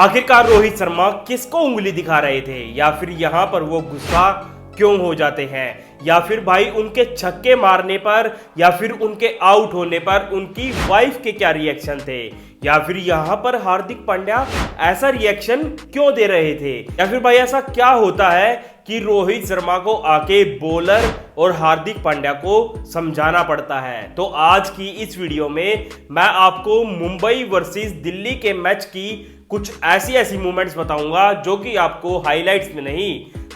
आखिरकार रोहित शर्मा किसको उंगली दिखा रहे थे, या फिर यहाँ पर वो गुस्सा क्यों हो जाते हैं, या फिर भाई उनके छक्के मारने पर या फिर उनके आउट होने पर उनकी वाइफ के क्या रिएक्शन थे, या फिर यहाँ पर हार्दिक पांड्या ऐसा रिएक्शन क्यों दे रहे थे, या फिर भाई ऐसा क्या होता है कि रोहित शर्मा को आके बॉलर और हार्दिक पांड्या को समझाना पड़ता है। तो आज की इस वीडियो में मैं आपको मुंबई वर्सेस दिल्ली के मैच की कुछ ऐसी मोमेंट्स बताऊंगा जो कि आपको हाइलाइट्स में नहीं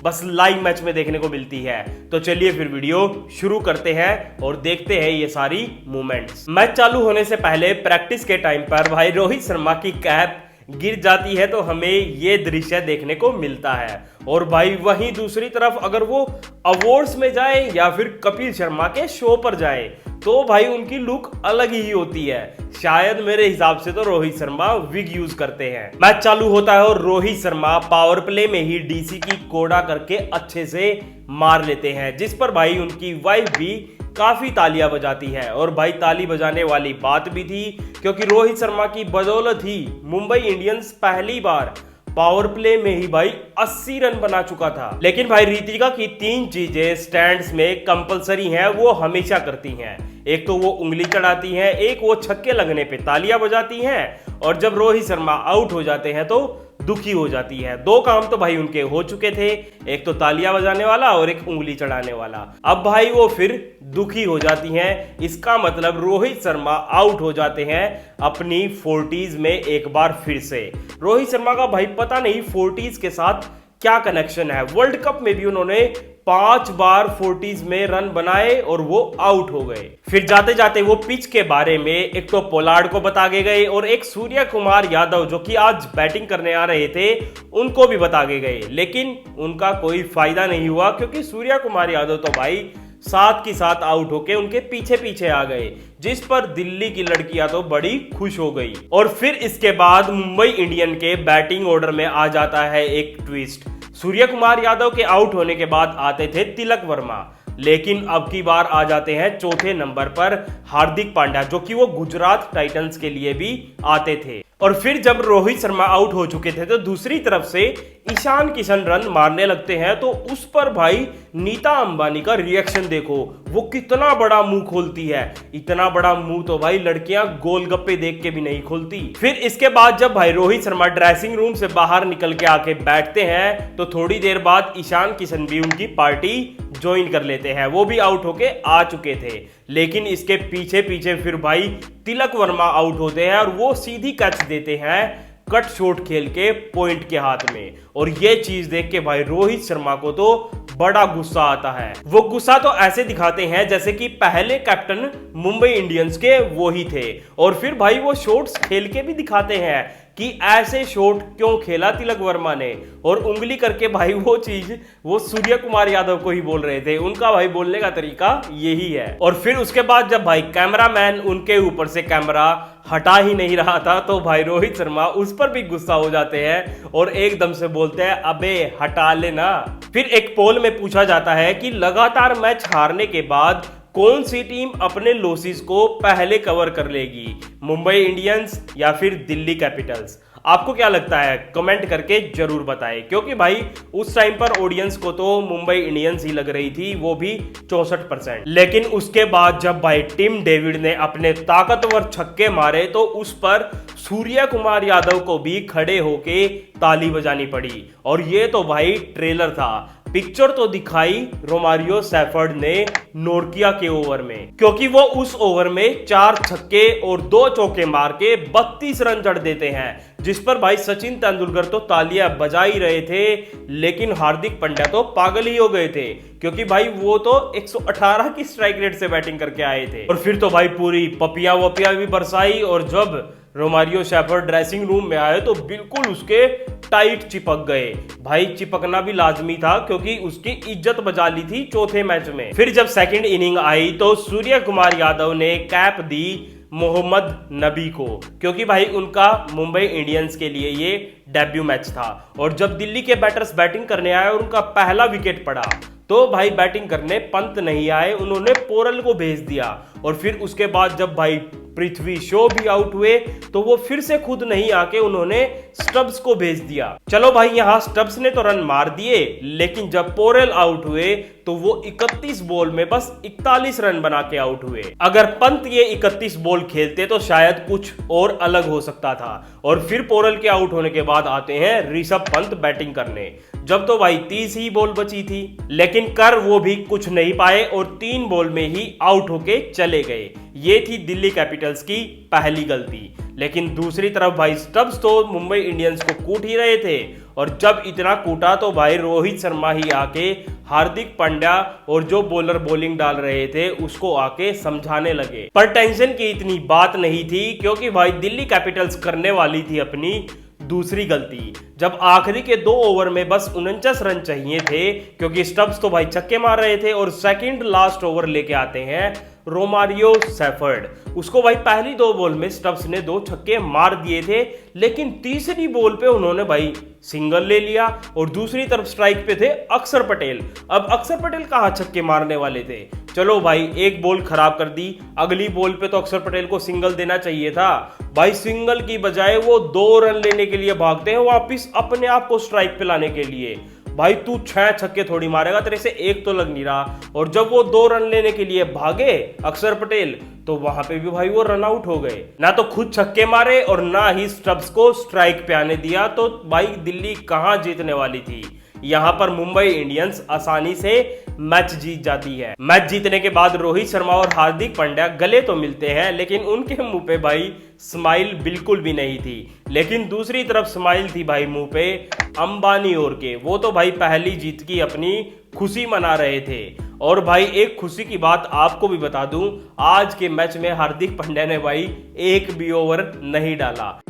बस लाइव मैच में देखने को मिलती है। तो चलिए फिर वीडियो शुरू करते हैं और देखते हैं ये सारी मोमेंट्स। मैच चालू होने से पहले प्रैक्टिस के टाइम पर भाई रोहित शर्मा की कैप गिर जाती है तो हमें ये दृश्य देखने को मिलता है। और भाई वहीं दूसरी तरफ अगर वो अवार्ड्स में जाए या फिर कपिल शर्मा के शो पर जाए तो भाई उनकी लुक अलग ही होती है। शायद मेरे हिसाब से तो रोहित शर्मा विग यूज करते हैं। मैच चालू होता है और रोहित शर्मा पावर प्ले में ही डीसी की कोड़ा करके अच्छे से मार लेते हैं, जिस पर भाई उनकी वाइफ भी काफी तालियां बजाती है। और भाई ताली बजाने वाली बात भी थी क्योंकि रोहित शर्मा की बदौलत ही मुंबई इंडियंस पहली बार पावर प्ले में ही भाई 80 रन बना चुका था। लेकिन भाई रितिका की 3 चीजें स्टैंड्स में कंपलसरी हैं, वो हमेशा करती हैं। एक तो वो उंगली चढ़ाती हैं, एक वो छक्के लगने पे तालियां बजाती हैं, और जब रोहित शर्मा आउट हो जाते हैं तो दुखी हो जाती है। 2 काम तो भाई उनके हो चुके थे, एक तो तालियां बजाने वाला और एक उंगली चढ़ाने वाला। अब भाई वो फिर दुखी हो जाती हैं। इसका मतलब रोहित शर्मा आउट हो जाते हैं अपनी 40s में एक बार फिर से। रोहित शर्मा का भाई पता नहीं 40s के साथ क्या कनेक्शन है। वर्ल्ड कप में भी उन्होंने 5 बार 40s में रन बनाए और वो आउट हो गए। फिर जाते जाते वो पिच के बारे में एक तो पोलार्ड को बता के गए और एक सूर्य कुमार यादव जो कि आज बैटिंग करने आ रहे थे उनको भी बता के गए। लेकिन उनका कोई फायदा नहीं हुआ क्योंकि सूर्य कुमार यादव तो भाई साथ की साथ आउट होके उनके पीछे पीछे आ गए, जिस पर दिल्ली की लड़कियां तो बड़ी खुश हो गई। और फिर इसके बाद मुंबई इंडियन के बैटिंग ऑर्डर में आ जाता है एक ट्विस्ट। सूर्य कुमार यादव के आउट होने के बाद आते थे तिलक वर्मा, लेकिन अब की बार आ जाते हैं चौथे नंबर पर हार्दिक पांड्या, जो कि वो गुजरात टाइटंस के लिए भी आते थे। और फिर जब रोहित शर्मा आउट हो चुके थे तो दूसरी तरफ से ईशान किशन रन मारने लगते हैं, तो उस पर भाई नीता अंबानी का रिएक्शन देखो, वो कितना बड़ा मुंह खोलती है। इतना बड़ा मुंह तो भाई लड़कियां गोलगप्पे देख के भी नहीं खोलती। फिर इसके बाद जब भाई रोहित शर्मा ड्रेसिंग रूम से बाहर निकल के आके बैठते हैं तो थोड़ी देर बाद ईशान किशन भी उनकी पार्टी ज्वाइन कर लेते हैं। वो भी आउट होके आ चुके थे, लेकिन इसके पीछे पीछे फिर भाई तिलक वर्मा आउट होते हैं और वो सीधी कैच देते हैं कट शॉट खेल के पॉइंट के हाथ में। और ये चीज देख के भाई रोहित शर्मा को तो बड़ा गुस्सा आता है। वो गुस्सा तो ऐसे दिखाते हैं जैसे कि पहले कैप्टन मुंबई इंडियंस के वो ही थे। और फिर भाई वो शॉट्स खेल के भी दिखाते हैं कि ऐसे शॉट क्यों खेला तिलक वर्मा ने, और उंगली करके भाई वो चीज वो सूर्य कुमार यादव को ही बोल रहे थे। उनका भाई बोलने का तरीका यही है। और फिर उसके बाद जब भाई कैमरामैन उनके ऊपर से कैमरा हटा ही नहीं रहा था तो भाई रोहित शर्मा उस पर भी गुस्सा हो जाते हैं और एकदम से बोलते हैं अबे हटा लेना। फिर एक पोल में पूछा जाता है कि लगातार मैच हारने के बाद कौन सी टीम अपने लॉसेस को पहले कवर कर लेगी, मुंबई इंडियंस या फिर दिल्ली कैपिटल्स। आपको क्या लगता है कमेंट करके जरूर बताएं, क्योंकि भाई उस टाइम पर ऑडियंस को तो मुंबई इंडियंस ही लग रही थी, वो भी 64%। लेकिन उसके बाद जब भाई टिम डेविड ने अपने ताकतवर छक्के मारे तो उस पर सूर्य कुमार यादव को भी खड़े होके ताली बजानी पड़ी। और ये तो भाई ट्रेलर था, पिक्चर तो दिखाई रोमारियो सेफर्ड ने नोर्किया के ओवर में, क्योंकि वो उस ओवर में 4 छक्के और 2 चौके मार के 32 रन जड़ देते हैं, जिस पर भाई सचिन तेंदुलकर तो तालियां बजा ही रहे थे। लेकिन हार्दिक पांड्या तो पागल ही हो गए थे, क्योंकि भाई वो तो 118 की स्ट्राइक रेट से बैटिंग करके आए थे। और फिर तो भाई पूरी पपिया वपिया भी बरसाई, और जब रोमारियो शेफर्ड ड्रेसिंग रूम में आए तो बिल्कुल उसके टाइट चिपक गए। भाई चिपकना भी लाजमी था क्योंकि उसकी इज्जत बचा ली थी चौथे मैच में। फिर जब सेकंड इनिंग आई तो सूर्य कुमार यादव ने कैप दी मोहम्मद नबी को, क्योंकि भाई उनका मुंबई इंडियंस के लिए ये डेब्यू मैच था। और जब दिल्ली के बैटर्स बैटिंग करने आए और उनका पहला विकेट पड़ा तो भाई बैटिंग करने पंत नहीं आए, उन्होंने पोरल को भेज दिया। और फिर उसके बाद जब भाई पृथ्वी शॉ भी आउट हुए तो वो फिर से खुद नहीं आके उन्होंने स्टब्स को भेज दिया। चलो भाई यहाँ स्टब्स ने तो रन मार दिए, लेकिन जब पोरेल आउट हुए तो वो 31 बॉल में बस 41 रन बना के आउट हुए। अगर पंत ये 31 बॉल खेलते तो शायद कुछ और अलग हो सकता था। और फिर पोरेल के आउट होने के बाद आते हैं ऋषभ पंत बैटिंग करने। जब तो भाई 30 ही बॉल बची थी, लेकिन कर वो भी कुछ नहीं पाए और 3 बॉल में ही आउट होके चले गए। ये थी दिल्ली कैपिटल्स की पहली गलती। लेकिन दूसरी तरफ भाई स्टब्स तो मुंबई इंडियंस को कूट ही रहे थे, और जब इतना कूटा तो भाई रोहित शर्मा ही आके हार्दिक पांड्या और जो बॉलर बॉलिंग डाल रहे थे उसको आके समझाने लगे। पर टेंशन की इतनी बात नहीं थी, क्योंकि भाई दिल्ली कैपिटल्स करने वाली थी अपनी दूसरी गलती। जब आखिरी के 2 ओवर में बस 49 रन चाहिए थे, क्योंकि स्टब्स तो भाई छक्के मार रहे थे, और सेकंड लास्ट ओवर लेके आते हैं रोमारियो सेफर्ड। उसको भाई पहली 2 बॉल में स्टब्स ने 2 छक्के मार दिए थे, लेकिन तीसरी बॉल पे उन्होंने भाई सिंगल ले लिया। और दूसरी तरफ स्ट्राइक पे थे अक्षर पटेल। अब अक्षर पटेल कहां छक्के मारने वाले थे। चलो भाई एक बॉल खराब कर दी, अगली बॉल पे तो अक्षर पटेल को सिंगल देना चाहिए था। भाई सिंगल की बजाय वो 2 रन लेने के लिए भागते हैं वापिस अपने आप को स्ट्राइक पे लाने के लिए। भाई तू 6 छक्के थोड़ी मारेगा, तेरे से एक तो लग नहीं रहा। और जब वो 2 रन लेने के लिए भागे अक्षर पटेल, तो वहां पे भी भाई वो रन आउट हो गए। ना तो खुद छक्के मारे और ना ही स्टब्स को स्ट्राइक पे आने दिया। तो भाई दिल्ली कहां जीतने वाली थी। यहां पर मुंबई इंडियंस आसानी से मैच जीत जाती है। मैच जीतने के बाद रोहित शर्मा और हार्दिक पांड्या गले तो मिलते हैं, लेकिन उनके मुंह पे भाई स्माइल बिल्कुल भी नहीं थी। लेकिन दूसरी तरफ स्माइल थी भाई मुंह पे अंबानी और के। वो तो भाई पहली जीत की अपनी खुशी मना रहे थे। और भाई एक खुशी की बात आपको भी बता दूं, आज के मैच में हार्दिक पांड्या ने भाई एक भी ओवर नहीं डाला।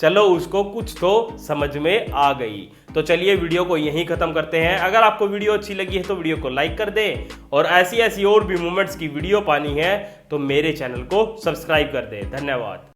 चलो उसको कुछ तो समझ में आ गई। तो चलिए वीडियो को यहीं खत्म करते हैं। अगर आपको वीडियो अच्छी लगी है तो वीडियो को लाइक कर दें, और ऐसी ऐसी और भी मोमेंट्स की वीडियो पानी है तो मेरे चैनल को सब्सक्राइब कर दें। धन्यवाद।